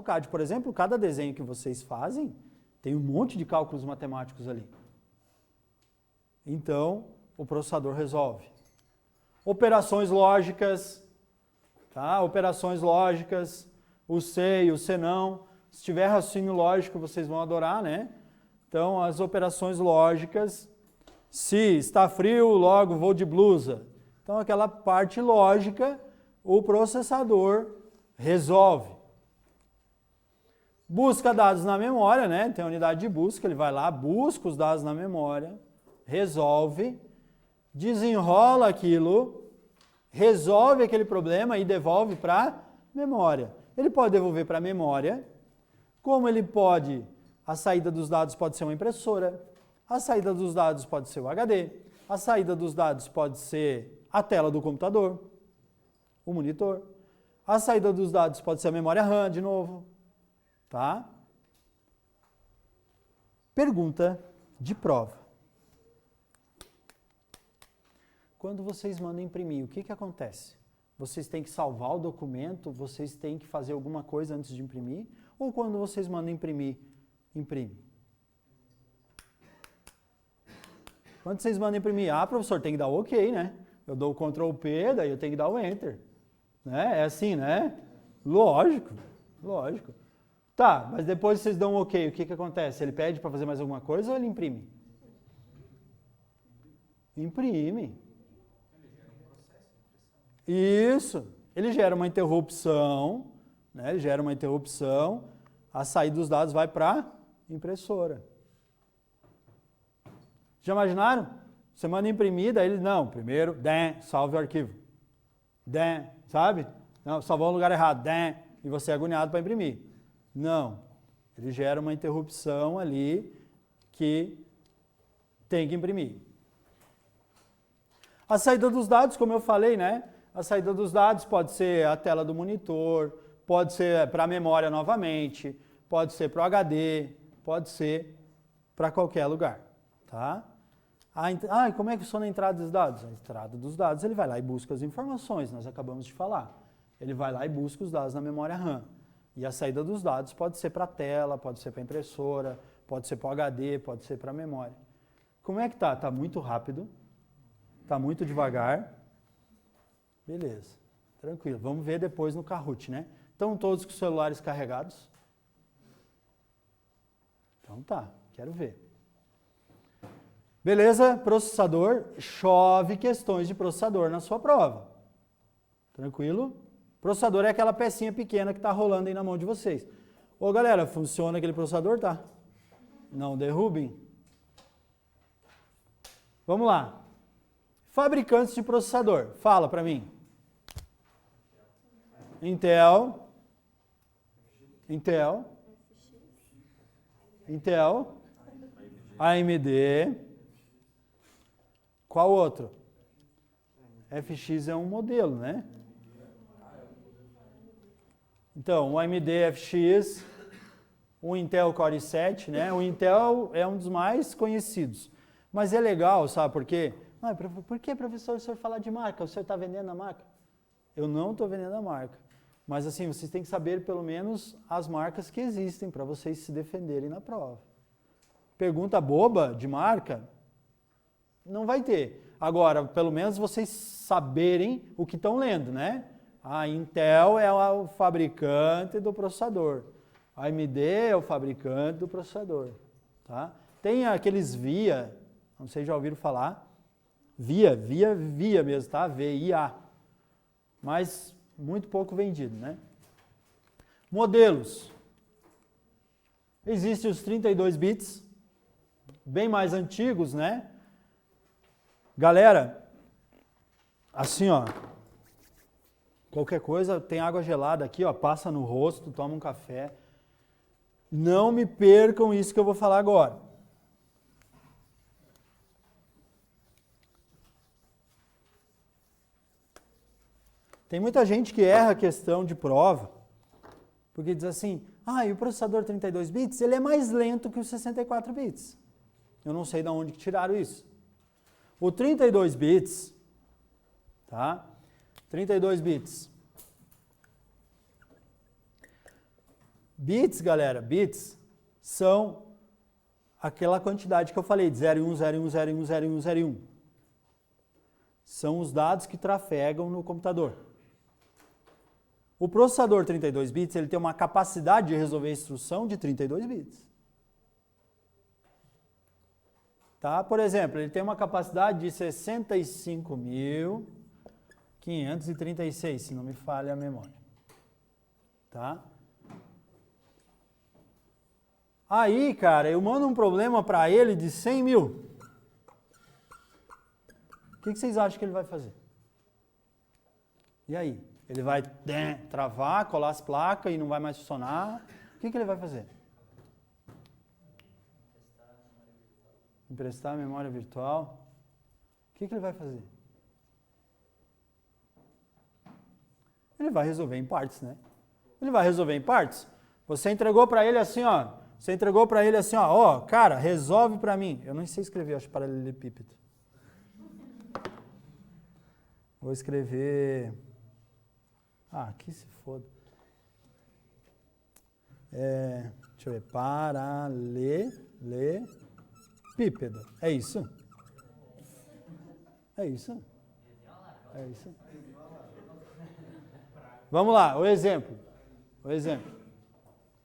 AutoCAD, por exemplo, cada desenho que vocês fazem tem um monte de cálculos matemáticos ali. Então, o processador resolve. Operações lógicas, tá? Operações lógicas, o se e o se não. Se tiver raciocínio lógico, vocês vão adorar, né? Então, as operações lógicas, se está frio, logo vou de blusa. Então, aquela parte lógica, o processador resolve. Busca dados na memória, né? Tem a unidade de busca, ele vai lá, busca os dados na memória, resolve, desenrola aquilo, resolve aquele problema e devolve para a memória. Ele pode devolver para a memória, como ele pode, a saída dos dados pode ser uma impressora, a saída dos dados pode ser o HD, a saída dos dados pode ser a tela do computador, o monitor, a saída dos dados pode ser a memória RAM de novo, tá? Pergunta de prova. Quando vocês mandam imprimir, o que acontece? Vocês têm que salvar o documento, vocês têm que fazer alguma coisa antes de imprimir? Ou quando vocês mandam imprimir, imprime? Quando vocês mandam imprimir, professor, tem que dar o OK, né? Eu dou o Ctrl P, daí eu tenho que dar o Enter. Né? É assim, né? Lógico, lógico. Tá, mas depois vocês dão um OK, o que acontece? Ele pede para fazer mais alguma coisa ou ele imprime? Imprime. Isso. Ele gera uma interrupção, né? Ele gera uma interrupção, a saída dos dados vai para a impressora. Já imaginaram? Você manda imprimir, daí ele, não, primeiro, salve o arquivo. Sabe? Não, salvou no lugar errado, e você é agoniado para imprimir. Não, ele gera uma interrupção ali que tem que imprimir. A saída dos dados, como eu falei, né? A saída dos dados pode ser a tela do monitor, pode ser para a memória novamente, pode ser para o HD, pode ser para qualquer lugar, tá? E como é que funciona a entrada dos dados? A entrada dos dados, ele vai lá e busca as informações, nós acabamos de falar. Ele vai lá e busca os dados na memória RAM. E a saída dos dados pode ser para a tela, pode ser para a impressora, pode ser para o HD, pode ser para a memória. Como é que tá? Tá muito rápido, tá muito devagar. Beleza, tranquilo. Vamos ver depois no Kahoot, né? Estão todos com os celulares carregados? Então tá, quero ver. Beleza, processador, chove questões de processador na sua prova. Tranquilo? Processador é aquela pecinha pequena que está rolando aí na mão de vocês. Ô galera, funciona aquele processador, tá? Não derrubem. Vamos lá. Fabricantes de processador, fala para mim. Intel, AMD, qual outro? FX é um modelo, né? Então, o AMD FX, o Intel Core i7, né? O Intel é um dos mais conhecidos. Mas é legal, sabe por quê? Por que, professor, o senhor falar de marca? O senhor está vendendo a marca? Eu não estou vendendo a marca. Mas assim, vocês têm que saber pelo menos as marcas que existem para vocês se defenderem na prova. Pergunta boba de marca? Não vai ter. Agora, pelo menos vocês saberem o que estão lendo, né? A Intel é o fabricante do processador. A AMD é o fabricante do processador. Tá? Tem aqueles VIA, não sei se já ouviram falar. VIA mesmo, tá? VIA. Mas muito pouco vendido, né? Modelos. Existem os 32 bits, bem mais antigos, né? Galera, assim, ó, qualquer coisa, tem água gelada aqui, ó, passa no rosto, toma um café. Não me percam isso que eu vou falar agora. Tem muita gente que erra a questão de prova, porque diz assim, e o processador 32 bits, ele é mais lento que o 64 bits. Eu não sei de onde que tiraram isso. O 32 bits, tá? 32 bits. Bits, galera, bits são aquela quantidade que eu falei, de 0 e 1, 0 e 1, 0 e 1, 0 e 1, 0 e 1. São os dados que trafegam no computador. O processador 32 bits, ele tem uma capacidade de resolver a instrução de 32 bits. Tá? Por exemplo, ele tem uma capacidade de 65.536, se não me falha a memória. Tá? Aí, cara, eu mando um problema para ele de 100 mil. O que vocês acham que ele vai fazer? E aí? Ele vai travar, colar as placas e não vai mais funcionar? O que ele vai fazer? Emprestar a memória virtual. O que ele vai fazer? Ele vai resolver em partes, né? Ele vai resolver em partes. Você entregou para ele assim, ó. Ó, cara, resolve para mim. Eu não sei escrever, acho paralelepípedo. Vou escrever... aqui se foda. Deixa eu ver. Paralelepípedo. É isso? É isso? É isso? Vamos lá, o exemplo.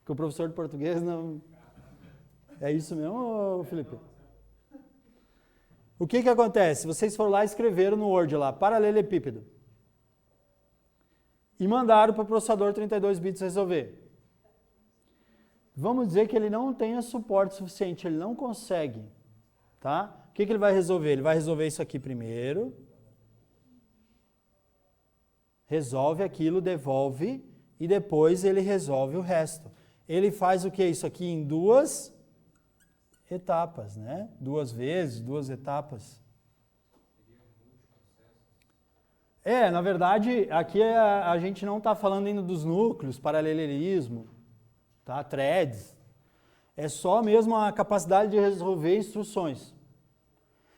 Que o professor de português não... É isso mesmo, Felipe? O que acontece? Vocês foram lá e escreveram no Word lá, paralelepípedo. E mandaram para o processador 32 bits resolver. Vamos dizer que ele não tenha suporte suficiente, ele não consegue. Tá? O que ele vai resolver? Ele vai resolver isso aqui primeiro. Resolve aquilo, devolve, e depois ele resolve o resto. Ele faz o que? Isso aqui em duas etapas, né? 2 vezes, 2 etapas. Na verdade, aqui a gente não está falando ainda dos núcleos, paralelismo, tá? Threads. É só mesmo a capacidade de resolver instruções.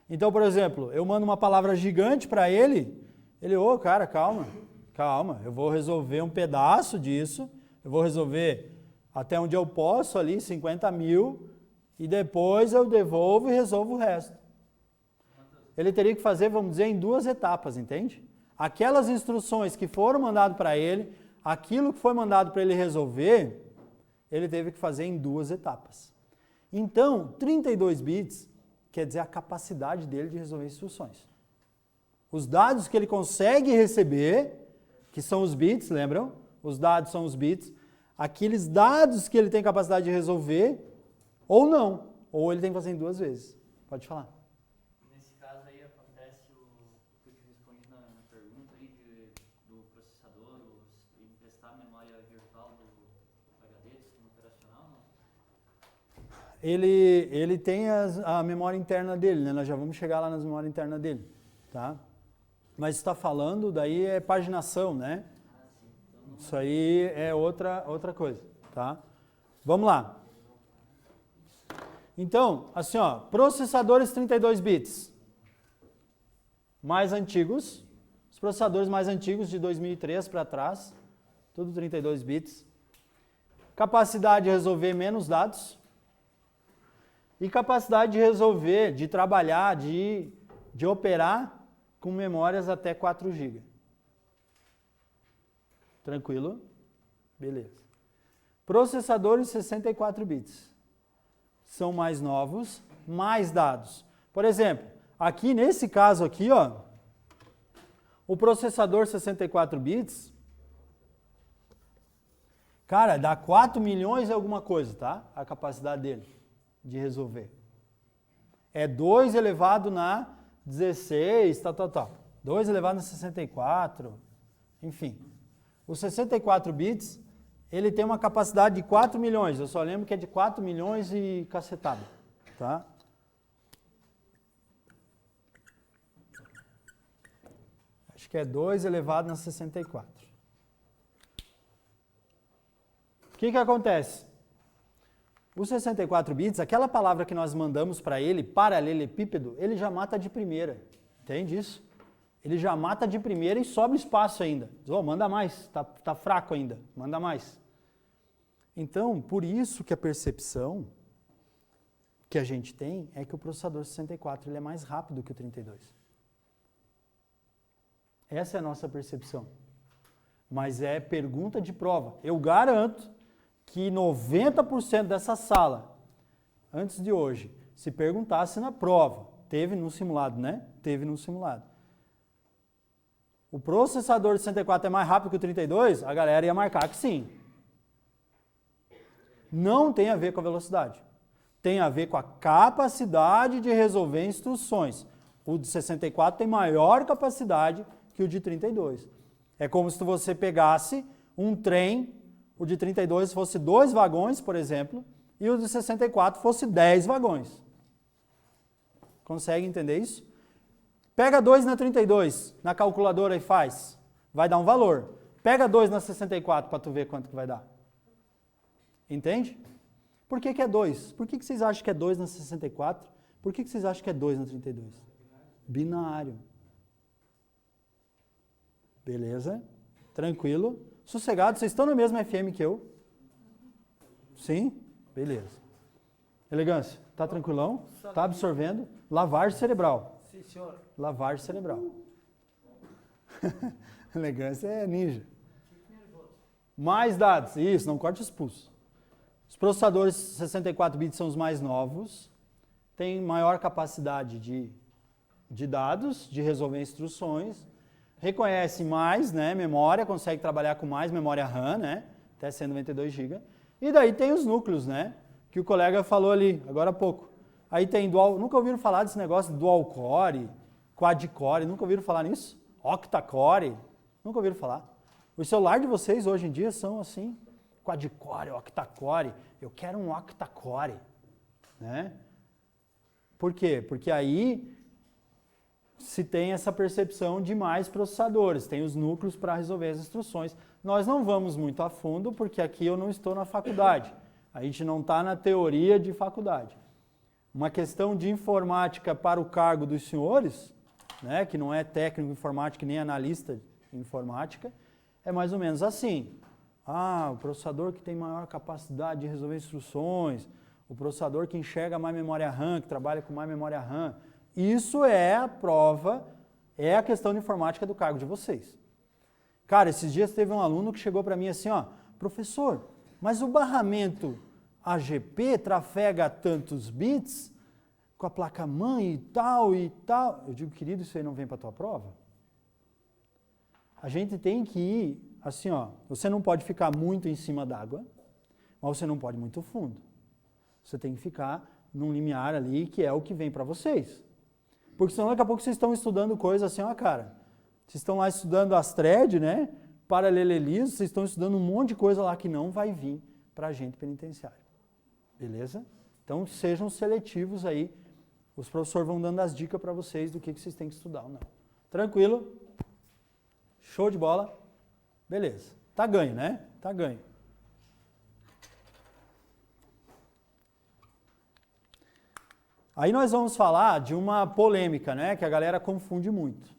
Então, por exemplo, eu mando uma palavra gigante para ele, cara, calma, eu vou resolver um pedaço disso, eu vou resolver até onde eu posso ali, 50 mil, e depois eu devolvo e resolvo o resto. Ele teria que fazer, vamos dizer, em 2 etapas, entende? Aquelas instruções que foram mandadas para ele, aquilo que foi mandado para ele resolver, ele teve que fazer em 2 etapas. Então, 32 bits quer dizer a capacidade dele de resolver instruções. Os dados que ele consegue receber, que são os bits, lembram? Os dados são os bits. Aqueles dados que ele tem capacidade de resolver, ou não, ou ele tem que fazer em 2 vezes. Pode falar. Nesse caso aí acontece o que eu te respondi na pergunta aí do processador, emprestar a memória virtual do HD do sistema operacional, não? Ele tem a memória interna dele, né? Nós já vamos chegar lá nas memórias internas dele, tá? Mas está falando, daí é paginação, né? Isso aí é outra coisa, tá? Vamos lá. Então, assim, ó, processadores 32 bits mais antigos, os processadores mais antigos de 2003 para trás, tudo 32 bits. Capacidade de resolver menos dados e capacidade de resolver, de trabalhar, de operar com memórias até 4 GB. Tranquilo? Beleza. Processadores 64 bits. São mais novos, mais dados. Por exemplo, aqui nesse caso aqui, ó, o processador 64 bits, cara, dá 4 milhões e alguma coisa, tá? A capacidade dele de resolver. É 2 elevado na 16, tal. 2 elevado na 64, enfim. Os 64 bits, ele tem uma capacidade de 4 milhões. Eu só lembro que é de 4 milhões e cacetada, tá? Acho que é 2 elevado na 64. O que acontece? Os 64 bits, aquela palavra que nós mandamos para ele, paralelepípedo, ele já mata de primeira. Entende isso? Ele já mata de primeira e sobra espaço ainda. Oh, manda mais, tá fraco ainda, manda mais. Então, por isso que a percepção que a gente tem é que o processador 64 ele é mais rápido que o 32. Essa é a nossa percepção. Mas é pergunta de prova. Eu garanto que 90% dessa sala, antes de hoje, se perguntasse na prova, teve no simulado, né? Teve no simulado. O processador 64 é mais rápido que o 32? A galera ia marcar que sim. Não tem a ver com a velocidade. Tem a ver com a capacidade de resolver instruções. O de 64 tem maior capacidade que o de 32. É como se você pegasse um trem, o de 32 fosse 2 vagões, por exemplo, e o de 64 fosse 10 vagões. Consegue entender isso? Pega 2 na 32, na calculadora e faz. Vai dar um valor. Pega 2 na 64 para tu ver quanto que vai dar. Entende? Por que que é 2? Por que que vocês acham que é 2 na 64? Por que que vocês acham que é 2 na 32? Binário. Beleza? Tranquilo? Sossegado? Vocês estão no mesmo FM que eu? Sim? Beleza. Elegância, tá tranquilão? Tá absorvendo? Lavagem cerebral. Sim, senhor. Lavagem cerebral. Elegância é ninja. Mais dados. Isso, não corte os pulsos. Os processadores 64 bits são os mais novos. Têm maior capacidade de dados, de resolver instruções. Reconhece mais, né, memória, consegue trabalhar com mais memória RAM, né, até 192 GB. E daí tem os núcleos, né, que o colega falou ali, agora há pouco. Aí tem dual, nunca ouviram falar desse negócio de dual core, quad core, nunca ouviram falar nisso? Octa-core, nunca ouviram falar. Os celulares de vocês hoje em dia são assim, quad core, octa-core, eu quero um octa-core, né? Por quê? Porque aí se tem essa percepção de mais processadores, tem os núcleos para resolver as instruções. Nós não vamos muito a fundo, porque aqui eu não estou na faculdade. A gente não está na teoria de faculdade. Uma questão de informática para o cargo dos senhores, né, que não é técnico em informática nem analista em informática, é mais ou menos assim. O processador que tem maior capacidade de resolver instruções, o processador que enxerga mais memória RAM, que trabalha com mais memória RAM. Isso é a prova, é a questão de informática do cargo de vocês. Cara, esses dias teve um aluno que chegou para mim assim, ó, professor, mas o barramento AGP trafega tantos bits com a placa-mãe e tal e tal. Eu digo, querido, isso aí não vem para a tua prova? A gente tem que ir, assim, ó, você não pode ficar muito em cima d'água, mas você não pode ir muito fundo. Você tem que ficar num limiar ali, que é o que vem para vocês. Porque senão daqui a pouco vocês estão estudando coisas assim, ó, cara. Vocês estão lá estudando as thread, né? Paralelismo, vocês estão estudando um monte de coisa lá que não vai vir para agente penitenciário. Beleza? Então sejam seletivos aí. Os professores vão dando as dicas para vocês do que vocês têm que estudar ou não. Tranquilo? Show de bola? Beleza. Tá ganho, né? Tá ganho. Aí nós vamos falar de uma polêmica, né, que a galera confunde muito.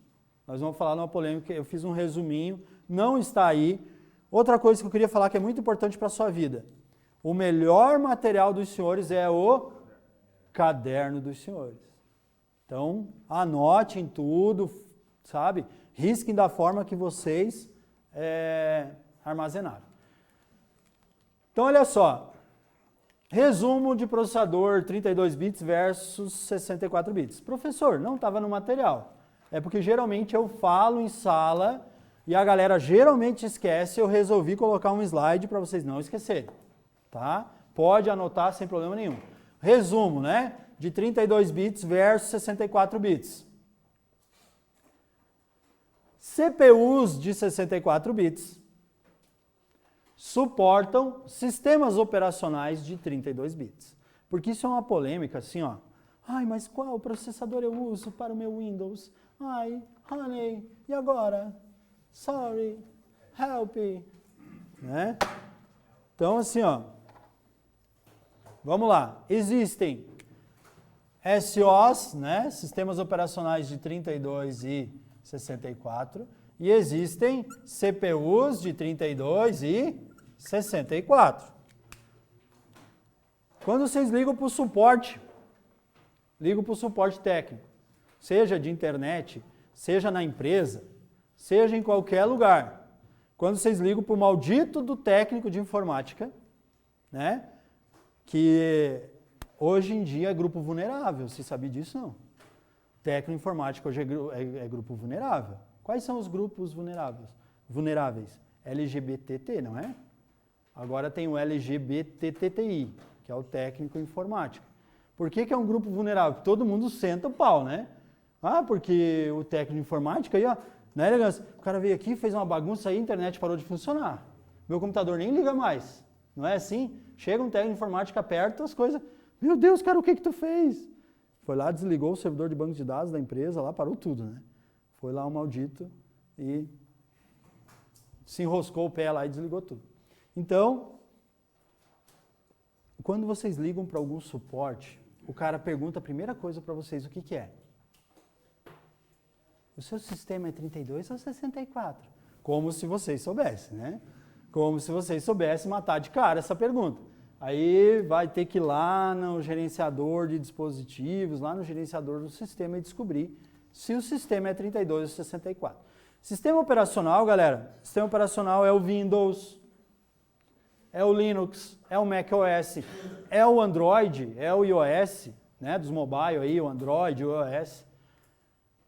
Nós vamos falar de uma polêmica, eu fiz um resuminho, não está aí. Outra coisa que eu queria falar que é muito importante para a sua vida. O melhor material dos senhores é o caderno dos senhores. Então, anotem tudo, sabe? Risquem da forma que vocês armazenaram. Então, olha só. Resumo de processador 32 bits versus 64 bits. Professor, não estava no material. É porque geralmente eu falo em sala e a galera geralmente esquece, eu resolvi colocar um slide para vocês não esquecerem. Tá? Pode anotar sem problema nenhum. Resumo, né? De 32 bits versus 64 bits. CPUs de 64 bits suportam sistemas operacionais de 32 bits. Porque isso é uma polêmica, assim, ó. Ai, mas qual processador eu uso para o meu Windows? Ai, honey, e agora? Sorry, help. Né? Então, assim, ó. Vamos lá. Existem SOs, né? Sistemas operacionais de 32 e 64. E existem CPUs de 32 e 64. Quando vocês ligam para o suporte, técnico, seja de internet, seja na empresa, seja em qualquer lugar. Quando vocês ligam para o maldito do técnico de informática, né? Que hoje em dia é grupo vulnerável, você sabia disso não? Técnico informático hoje é grupo vulnerável. Quais são os grupos vulneráveis? LGBTT, não é? Agora tem o LGBTTI, que é o técnico informático. Por que é um grupo vulnerável? Porque todo mundo senta o pau, né? Ah, porque o técnico informático aí, ó, né, elegância? O cara veio aqui, fez uma bagunça aí, a internet parou de funcionar. Meu computador nem liga mais. Não é assim? Chega um técnico informático, aperta as coisas. Meu Deus, cara, o que tu fez? Foi lá, desligou o servidor de banco de dados da empresa, lá parou tudo, né? Foi lá o maldito e se enroscou o pé lá e desligou tudo. Então, quando vocês ligam para algum suporte, o cara pergunta a primeira coisa para vocês, o que é? O seu sistema é 32 ou 64? Como se vocês soubessem, né? Como se vocês soubessem matar de cara essa pergunta. Aí vai ter que ir lá no gerenciador de dispositivos, lá no gerenciador do sistema e descobrir se o sistema é 32 ou 64. Sistema operacional, galera, sistema operacional é o Windows, é o Linux, é o macOS, é o Android, é o iOS, né, dos mobile aí, o Android, o iOS.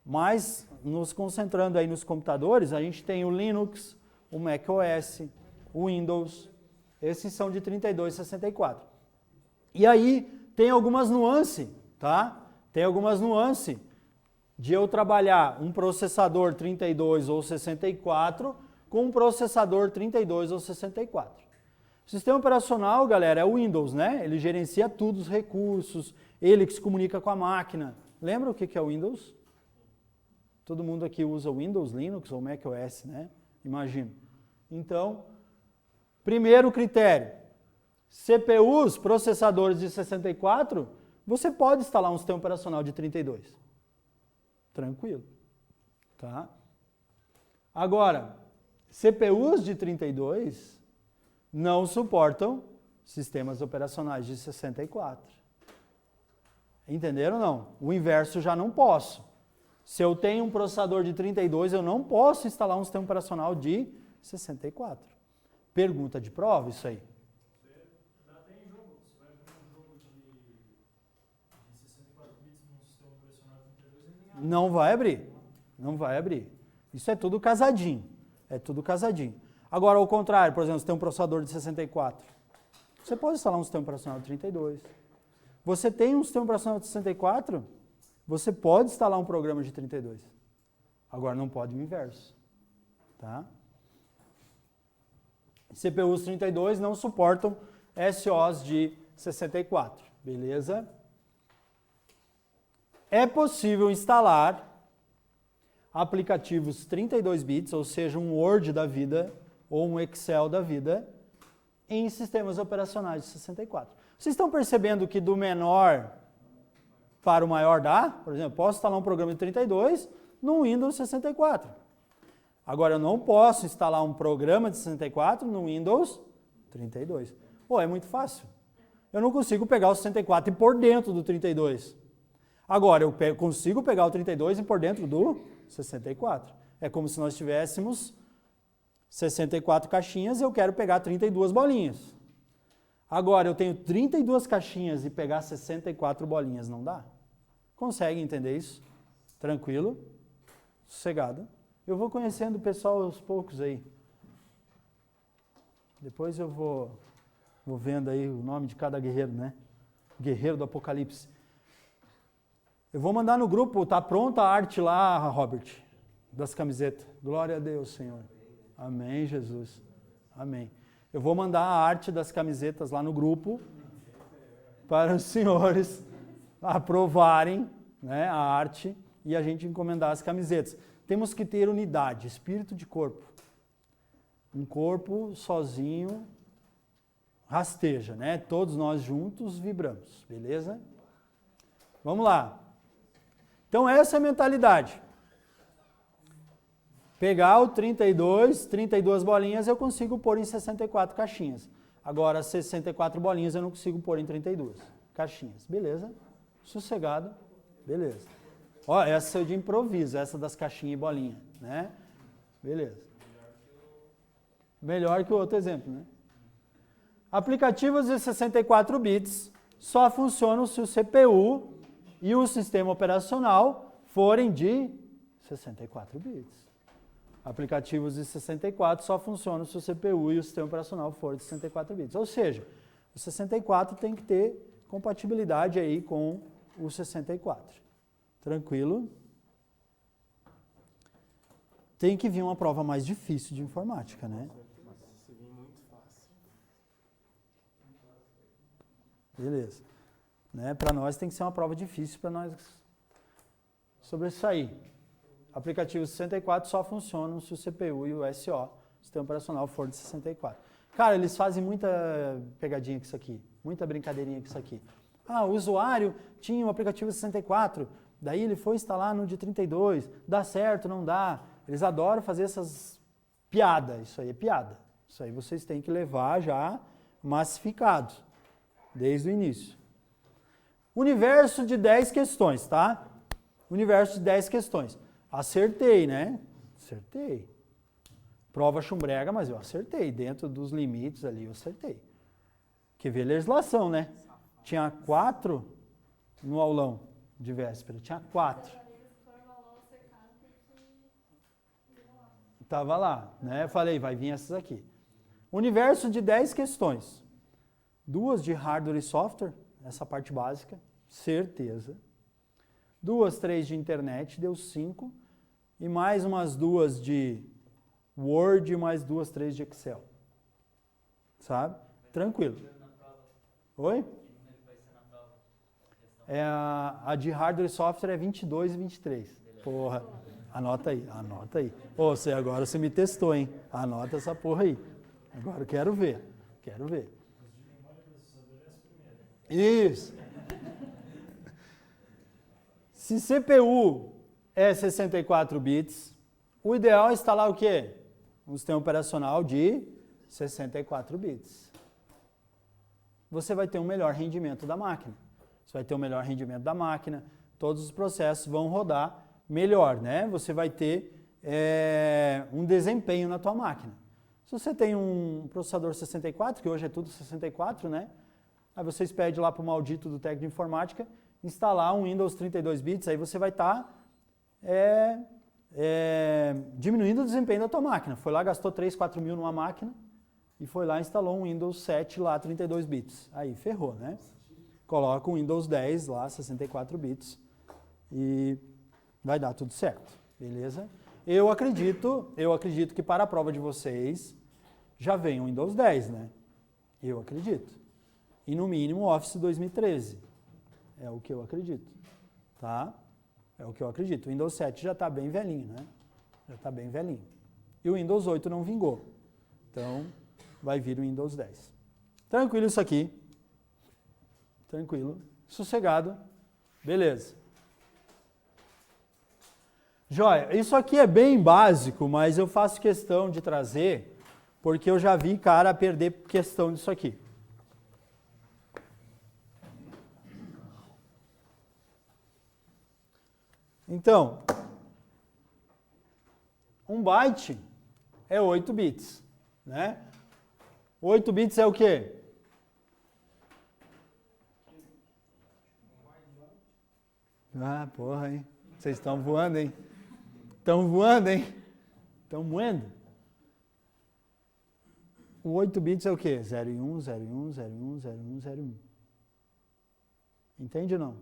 Mas, nos concentrando aí nos computadores, a gente tem o Linux, o macOS, o Windows, esses são de 32 e 64. E aí, tem algumas nuances, tá? Tem algumas nuances de eu trabalhar um processador 32 ou 64 com um processador 32 ou 64. O sistema operacional, galera, é o Windows, né? Ele gerencia tudo, os recursos, ele que se comunica com a máquina. Lembra o que é o Windows? Todo mundo aqui usa Windows, Linux ou macOS, né? Imagino. Então, primeiro critério, CPUs, processadores de 64, você pode instalar um sistema operacional de 32. Tranquilo. Tá? Agora, CPUs de 32 não suportam sistemas operacionais de 64. Entenderam ou não? O inverso já não posso. Se eu tenho um processador de 32, eu não posso instalar um sistema operacional de 64. Pergunta de prova, isso aí. Ainda tem jogo. Você vai jogar um jogo de 64 bits num sistema operacional de 32 e não vai abrir. Não vai abrir. Isso é tudo casadinho. É tudo casadinho. Agora, ao contrário, por exemplo, você tem um processador de 64. Você pode instalar um sistema operacional de 32. Você tem um sistema operacional de 64, você pode instalar um programa de 32. Agora, não pode o inverso. Tá? CPUs 32 não suportam SOs de 64, beleza? É possível instalar aplicativos 32 bits, ou seja, um Word da vida ou um Excel da vida, em sistemas operacionais de 64. Vocês estão percebendo que do menor para o maior dá? Por exemplo, posso instalar um programa de 32 no Windows 64. Agora, eu não posso instalar um programa de 64 no Windows 32. Pô, é muito fácil. Eu não consigo pegar o 64 e pôr dentro do 32. Agora, eu consigo pegar o 32 e pôr dentro do 64. É como se nós tivéssemos 64 caixinhas e eu quero pegar 32 bolinhas. Agora, eu tenho 32 caixinhas e pegar 64 bolinhas, não dá? Consegue entender isso? Tranquilo? Sossegado? Eu vou conhecendo o pessoal aos poucos aí. Depois eu vou vendo aí o nome de cada guerreiro, né? Guerreiro do Apocalipse. Eu vou mandar no grupo, tá pronta a arte lá, Robert, das camisetas. Glória a Deus, Senhor. Amém, Jesus. Amém. Eu vou mandar a arte das camisetas lá no grupo para os senhores aprovarem, né, a arte e a gente encomendar as camisetas. Temos que ter unidade, espírito de corpo. Um corpo sozinho rasteja, né? Todos nós juntos vibramos, beleza? Vamos lá. Então essa é a mentalidade. Pegar o 32 bolinhas eu consigo pôr em 64 caixinhas. Agora, 64 bolinhas eu não consigo pôr em 32 caixinhas. Beleza? Sossegado. Beleza. Ó, essa é de improviso, essa das caixinhas e bolinha, né? Beleza. Melhor que o outro exemplo, né? Aplicativos de 64 bits só funcionam se o CPU e o sistema operacional forem de 64 bits. Aplicativos de 64 só funcionam se o CPU e o sistema operacional forem de 64 bits. Ou seja, o 64 tem que ter compatibilidade aí com o 64. Tranquilo? Tem que vir uma prova mais difícil de informática, né? Beleza. Né? Para nós tem que ser uma prova difícil para nós sobressair. Aplicativo 64 só funcionam se o CPU e o SO, o sistema operacional, for de 64. Cara, eles fazem muita pegadinha com isso aqui, muita brincadeirinha com isso aqui. Ah, o usuário tinha um aplicativo 64, daí ele foi instalar no de 32, dá certo, não dá. Eles adoram fazer essas piadas, isso aí é piada. Isso aí vocês têm que levar já massificado, desde o início. Universo de 10 questões, tá? Universo de 10 questões. Acertei, né? Acertei. Prova chumbrega, mas eu acertei. Dentro dos limites ali, eu acertei. Que ver legislação, né? Tinha 4 no aulão de véspera. Tinha 4. Estava lá, né? Eu falei, vai vir essas aqui. Universo de 10 questões. 2 de hardware e software, essa parte básica, certeza. 2, 3 de internet, deu 5. E mais umas 2 de Word e mais 2, 3 de Excel. Sabe? Tranquilo. Oi? A de hardware e software é 22 e 23. Porra, anota aí, anota aí. Ô, agora você me testou, hein? Anota essa porra aí. Agora eu quero ver, quero ver. Isso. Se CPU é 64 bits, o ideal é instalar o quê? Um sistema operacional de 64 bits. Você vai ter um melhor rendimento da máquina. Você vai ter um melhor rendimento da máquina, todos os processos vão rodar melhor, né? Você vai ter um desempenho na tua máquina. Se você tem um processador 64, que hoje é tudo 64, né? Aí vocês pedem lá para o maldito do técnico de informática instalar um Windows 32 bits, aí você vai estar diminuindo o desempenho da tua máquina. Foi lá, gastou 3, 4 mil numa máquina e foi lá e instalou um Windows 7 lá, 32 bits. Aí ferrou, né? Coloca um Windows 10 lá, 64 bits e vai dar tudo certo, beleza? Eu acredito que para a prova de vocês já vem o Windows 10, né? Eu acredito. E no mínimo o Office 2013. É o que eu acredito, tá? É o que eu acredito. O Windows 7 já está bem velhinho, né? Já está bem velhinho. E o Windows 8 não vingou. Então, vai vir o Windows 10. Tranquilo isso aqui. Tranquilo. Sossegado. Beleza. Joia, isso aqui é bem básico, mas eu faço questão de trazer, porque eu já vi cara perder questão disso aqui. Então, 1 byte é 8 bits, né? 8 bits é o quê? Ah, porra, hein? Vocês estão voando, hein? Estão voando, hein? Estão moendo? O 8 bits é o quê? 0 e 1, 0 e 1, 0 e 1, 0 e 1, 0 e 1. Entende ou não?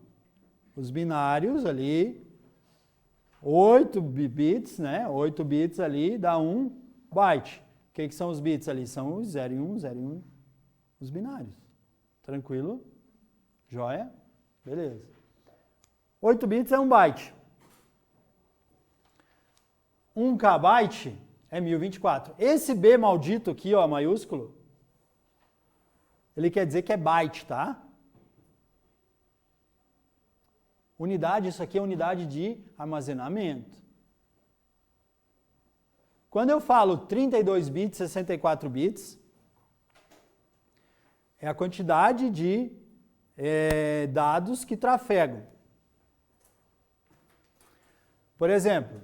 Os binários ali, 8 bits, né? 8 bits ali dá 1 byte. O que são os bits ali? São os 0 e 1, 0 e 1, os binários. Tranquilo? Joia? Beleza. 8 bits é 1 byte. 1 kbyte é 1024. Esse B maldito aqui, ó, maiúsculo, ele quer dizer que é byte, tá? Unidade, isso aqui é unidade de armazenamento. Quando eu falo 32 bits, 64 bits, É a quantidade de dados que trafegam. Por exemplo,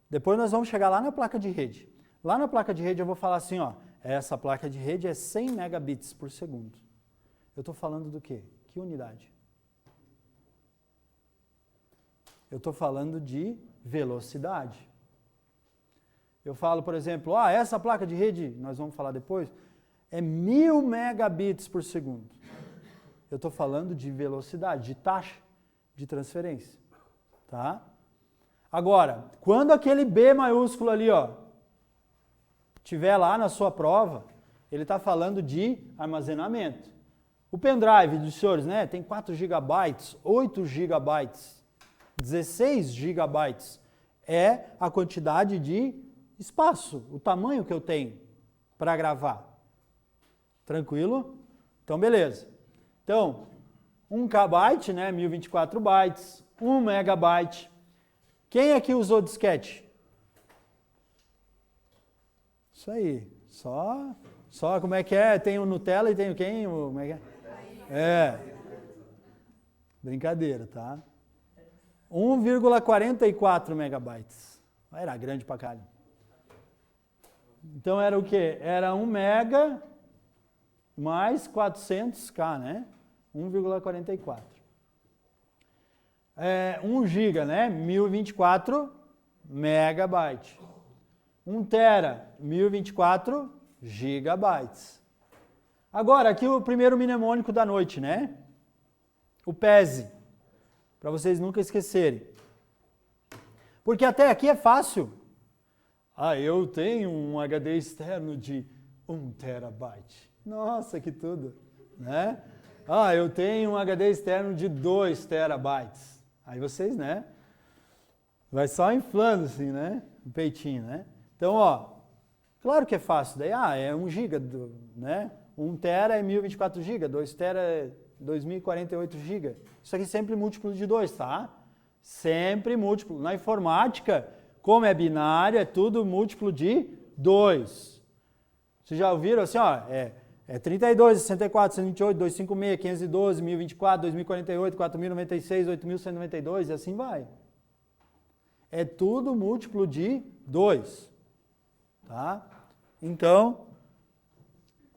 depois nós vamos chegar lá na placa de rede. Lá na placa de rede eu vou falar assim, ó, essa placa de rede é 100 megabits por segundo. Eu estou falando do quê? Que unidade? Eu estou falando de velocidade. Eu falo, por exemplo, essa placa de rede, nós vamos falar depois, é 1000 megabits por segundo. Eu estou falando de velocidade, de taxa de transferência. Tá? Agora, quando aquele B maiúsculo ali, ó, tiver lá na sua prova, ele está falando de armazenamento. O pendrive dos senhores, né, tem 4 GB, 8 GB, 16 GB. É a quantidade de espaço, o tamanho que eu tenho para gravar. Tranquilo? Então, beleza. Então, 1 KB, né, 1024 bytes, 1 megabyte. Quem aqui usou disquete? Isso aí. Só como é que é? Tem o Nutella e tem o quem? Como é que é? Brincadeira, tá? 1,44 megabytes. Era grande pra caralho. Então era o quê? Era 1 mega mais 400K, né? 1,44. 1 giga, né? 1024 megabytes. 1 tera, 1024 gigabytes. Agora, aqui o primeiro mnemônico da noite, né? O PESE, para vocês nunca esquecerem. Porque até aqui é fácil. Eu tenho um HD externo de 1 terabyte. Nossa, que tudo, né? Eu tenho um HD externo de 2 terabytes. Aí vocês, né? Vai só inflando assim, né? O peitinho, né? Então, ó, claro que é fácil. Daí, é 1 giga, né? 1 tera é 1024 GB, 2 tera é 2048 GB. Isso aqui sempre múltiplo de 2, tá? Sempre múltiplo. Na informática, como é binário, é tudo múltiplo de 2. Vocês já ouviram assim, ó? É 32, 64, 128, 256, 512, 1024, 2048, 4096, 8192 e assim vai. É tudo múltiplo de 2. Tá? Então,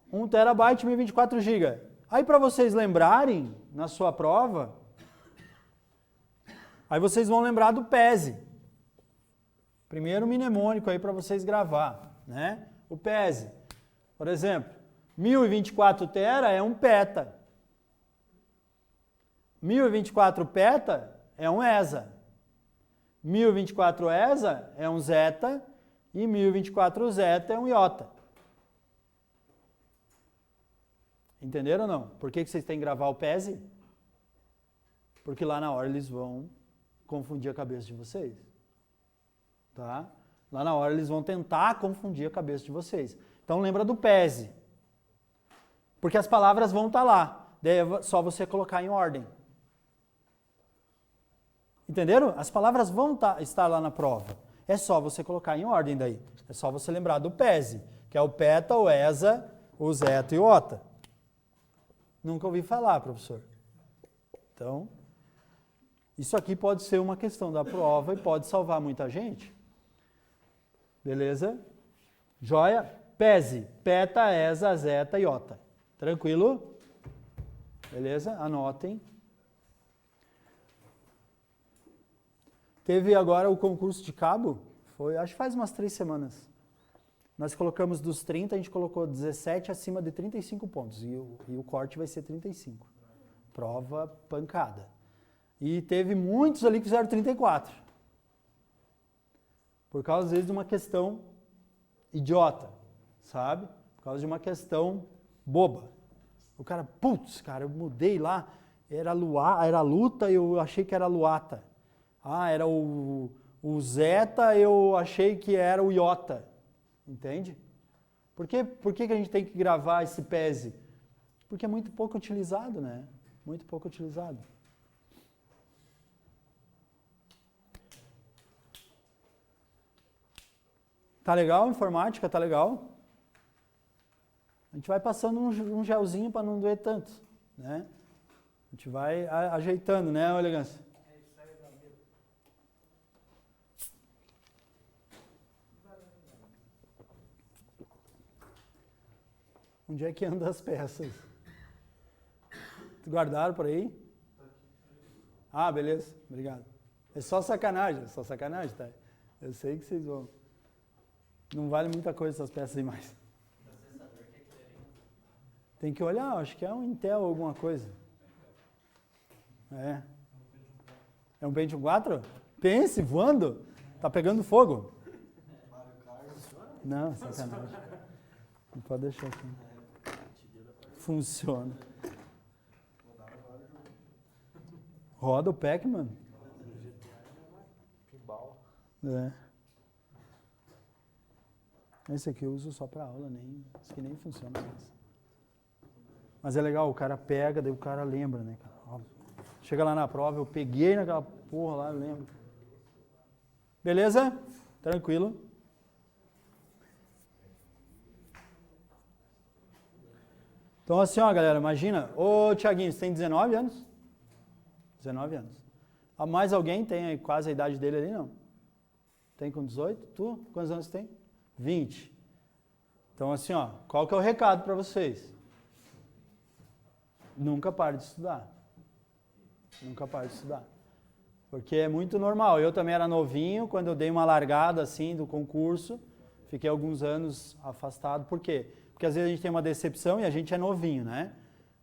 1 terabyte, 1024 GB. Aí para vocês lembrarem na sua prova, aí vocês vão lembrar do PESE. Primeiro mnemônico aí para vocês gravar, né? O PESE. Por exemplo, 1024 tera é 1 peta. 1024 peta é 1 ESA. 1024 ESA é 1 zeta e 1024 zeta é 1 iota. Entenderam ou não? Por que vocês têm que gravar o PESE? Porque lá na hora eles vão confundir a cabeça de vocês. Tá? Lá na hora eles vão tentar confundir a cabeça de vocês. Então lembra do PESE. Porque as palavras vão estar lá. Daí é só você colocar em ordem. Entenderam? As palavras vão estar lá na prova. É só você colocar em ordem daí. É só você lembrar do PESE, que é o peta, o ESA, o zeta e o iota. Nunca ouvi falar, professor. Então, isso aqui pode ser uma questão da prova e pode salvar muita gente. Beleza? Joia? PESE, peta, ESA, zeta e iota. Tranquilo? Beleza? Anotem. Teve agora o concurso de cabo, acho que faz umas 3 semanas. Nós colocamos dos 30, a gente colocou 17 acima de 35 pontos. E o corte vai ser 35. Prova pancada. E teve muitos ali que fizeram 34. Por causa, às vezes, de uma questão idiota, sabe? Por causa de uma questão boba. O cara, eu mudei lá, era luta, eu achei que era luata. Era o zeta, eu achei que era o iota. Entende? Por que a gente tem que gravar esse PESE? Porque é muito pouco utilizado, né? Muito pouco utilizado. Tá legal a informática? Tá legal? A gente vai passando um gelzinho para não doer tanto, né? A gente vai ajeitando, né, elegância? É isso aí, Davi. Onde é que anda as peças? Guardaram por aí? Ah, beleza, obrigado. É só sacanagem, tá? Eu sei que vocês vão. Não vale muita coisa essas peças aí mais. Processador que querer. Tem que olhar, acho que é um Intel ou alguma coisa. É. É um Pentium 4? Pense, voando. Tá pegando fogo. Não, sacanagem. Não pode deixar assim. Funciona. Roda o Pac-Man. É. Esse aqui eu uso só para aula, isso que nem funciona mais. Mas é legal, o cara pega, daí o cara lembra, né, cara? Ó, chega lá na prova, eu peguei naquela porra lá, eu lembro. Beleza? Tranquilo? Então assim, ó, galera, imagina, ô Thiaguinho, você tem 19 anos? 19 anos. Mais alguém tem aí quase a idade dele ali, não? Tem com 18? Tu? Quantos anos você tem? 20. Então assim, ó, qual que é o recado para vocês? Nunca pare de estudar. Nunca pare de estudar. Porque é muito normal. Eu também era novinho, quando eu dei uma largada assim do concurso, fiquei alguns anos afastado. Por quê? Porque às vezes a gente tem uma decepção e a gente é novinho, né?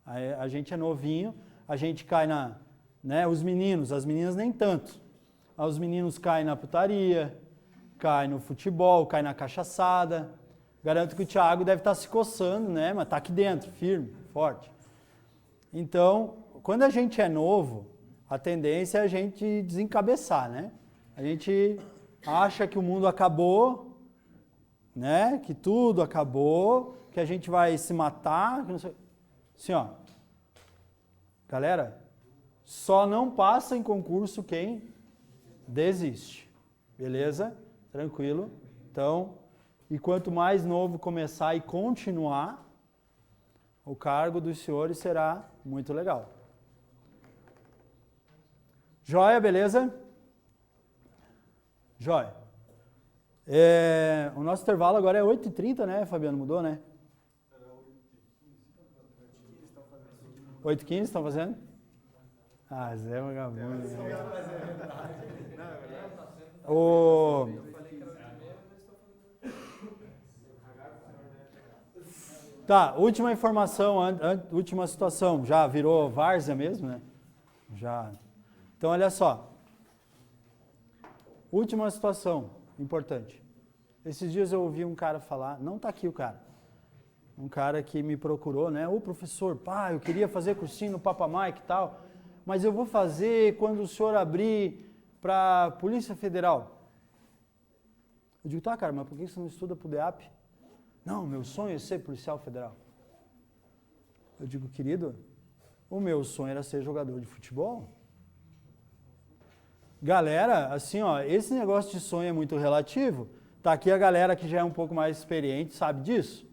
A gente é novinho, a gente cai na... Né, os meninos, as meninas nem tanto. Os meninos caem na putaria, caem no futebol, caem na cachaçada. Garanto que o Thiago deve estar se coçando, né? Mas está aqui dentro, firme, forte. Então, quando a gente é novo, a tendência é a gente desencabeçar, né? A gente acha que o mundo acabou, né? Que tudo acabou, que a gente vai se matar, que não sei... Assim, ó. Galera, só não passa em concurso quem desiste. Beleza? Tranquilo? Então, e quanto mais novo começar e continuar, o cargo dos senhores será muito legal. Joia, beleza? Joia. O nosso intervalo agora é 8h30, né, Fabiano? Mudou, né? 8h15 estão fazendo? Ah, Zé vagabundo. Tá, última informação, última situação. Já virou várzea mesmo, né? Já. Então, olha só. Última situação importante. Esses dias eu ouvi um cara falar, não tá aqui o cara. Um cara que me procurou, né? Ô professor, pá, eu queria fazer cursinho no Papa Mike e tal, mas eu vou fazer quando o senhor abrir para Polícia Federal. Eu digo, tá, cara, mas por que você não estuda pro DEAP? Não, meu sonho é ser policial federal. Eu digo, querido, o meu sonho era ser jogador de futebol. Galera, assim, ó, esse negócio de sonho é muito relativo. Tá aqui a galera que já é um pouco mais experiente, sabe disso?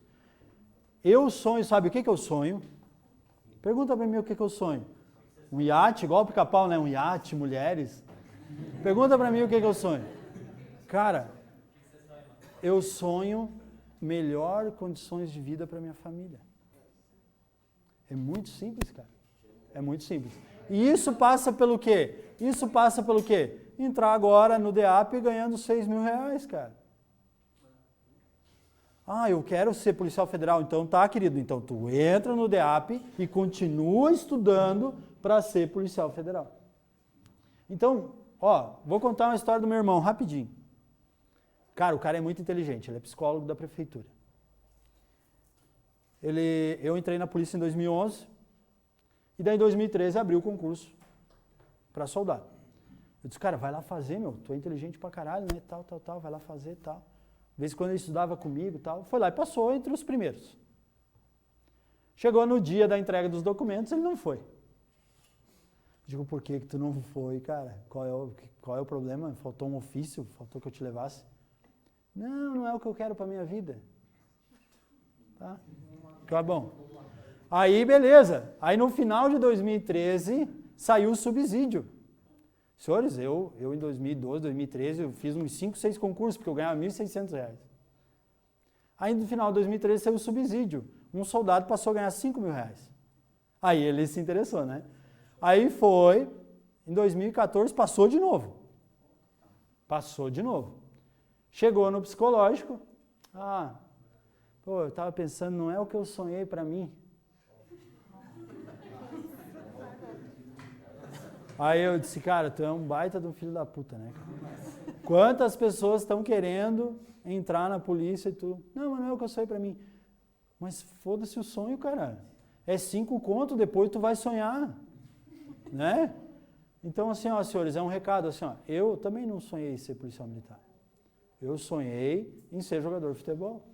Eu sonho, sabe o que eu sonho? Pergunta pra mim o que eu sonho. Um iate, igual o Pica-Pau, né? Um iate, mulheres. Pergunta pra mim o que eu sonho. Cara, eu sonho melhor condições de vida para minha família. É muito simples, cara. É muito simples. E isso passa pelo quê? Isso passa pelo quê? Entrar agora no DEAP ganhando R$6.000, cara. Ah, eu quero ser policial federal. Então tá, querido. Então tu entra no DEAP e continua estudando para ser policial federal. Então, ó, vou contar uma história do meu irmão, rapidinho. Cara, o cara é muito inteligente, ele é psicólogo da prefeitura. Eu entrei na polícia em 2011 e daí em 2013 abriu o concurso para soldado. Eu disse, cara, vai lá fazer, meu, tu é inteligente pra caralho, né, tal, vai lá fazer, tal. De vez em quando ele estudava comigo, tal, foi lá e passou entre os primeiros. Chegou no dia da entrega dos documentos, ele não foi. Digo, por que tu não foi, cara? Qual é o problema? Faltou um ofício? Faltou que eu te levasse? Não é o que eu quero para minha vida. Tá? Tá bom. Aí, beleza. Aí, no final de 2013, saiu o subsídio. Senhores, eu em 2012, 2013, eu fiz uns 5, 6 concursos, porque eu ganhava R$ 1.600. Aí, no final de 2013, saiu o subsídio. Um soldado passou a ganhar R$ 5.000. Aí, ele se interessou, né? Aí, foi, em 2014, passou de novo. Passou de novo. Chegou no psicológico. Eu estava pensando, não é o que eu sonhei para mim. Aí eu disse, cara, tu é um baita de um filho da puta, né? Quantas pessoas estão querendo entrar na polícia e tu... Não, mas não é o que eu sonhei pra mim. Mas foda-se o sonho, cara. É 5 conto, depois tu vai sonhar. Né? Então, assim, ó, senhores, é um recado, assim, ó. Eu também não sonhei em ser policial militar. Eu sonhei em ser jogador de futebol.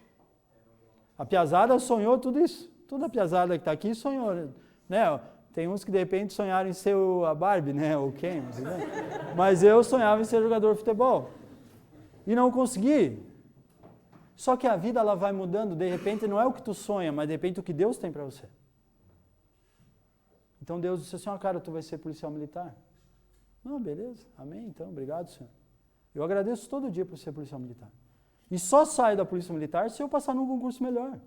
A piazada sonhou tudo isso. Toda a piazada que tá aqui sonhou, né? Tem uns que de repente sonharam em ser a Barbie, né? Ou quem, né? Mas eu sonhava em ser jogador de futebol. E não consegui. Só que a vida ela vai mudando, de repente não é o que tu sonha, mas de repente o que Deus tem para você. Então Deus disse assim, cara, tu vai ser policial militar. Não, beleza, amém, então, obrigado, Senhor. Eu agradeço todo dia por ser policial militar. E só saio da polícia militar se eu passar num concurso melhor.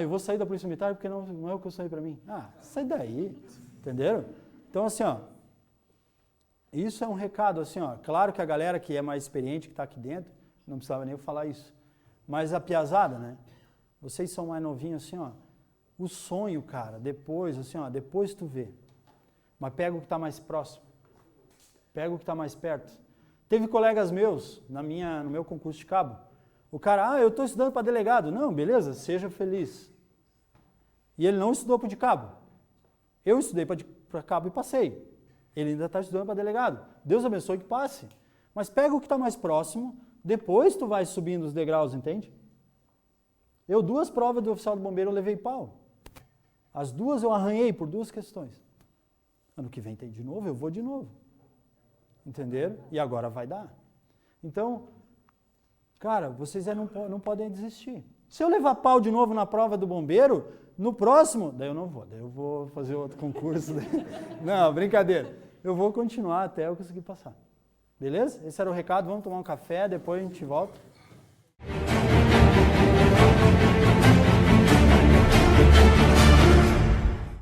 Eu vou sair da polícia militar porque não é o que eu sonhei para mim. Sai daí, entenderam? Então, assim, ó, isso é um recado, assim, ó, claro que a galera que é mais experiente, que está aqui dentro, não precisava nem eu falar isso, mas a piazada, né, vocês são mais novinhos, assim, ó, o sonho, cara, depois, assim, ó, depois tu vê, mas pega o que está mais próximo, pega o que está mais perto. Teve colegas meus, no meu concurso de cabo, o cara, eu estou estudando para delegado. Não, beleza, seja feliz. E ele não estudou para de cabo. Eu estudei para cabo e passei. Ele ainda está estudando para delegado. Deus abençoe que passe. Mas pega o que está mais próximo, depois tu vai subindo os degraus, entende? 2 provas do oficial do bombeiro eu levei pau. As 2 eu arranhei por 2 questões. Ano que vem tem de novo, eu vou de novo. Entenderam? E agora vai dar. Então... Cara, vocês não podem desistir. Se eu levar pau de novo na prova do bombeiro, no próximo, daí eu não vou, daí eu vou fazer outro concurso. Não, brincadeira. Eu vou continuar até eu conseguir passar. Beleza? Esse era o recado, vamos tomar um café, depois a gente volta.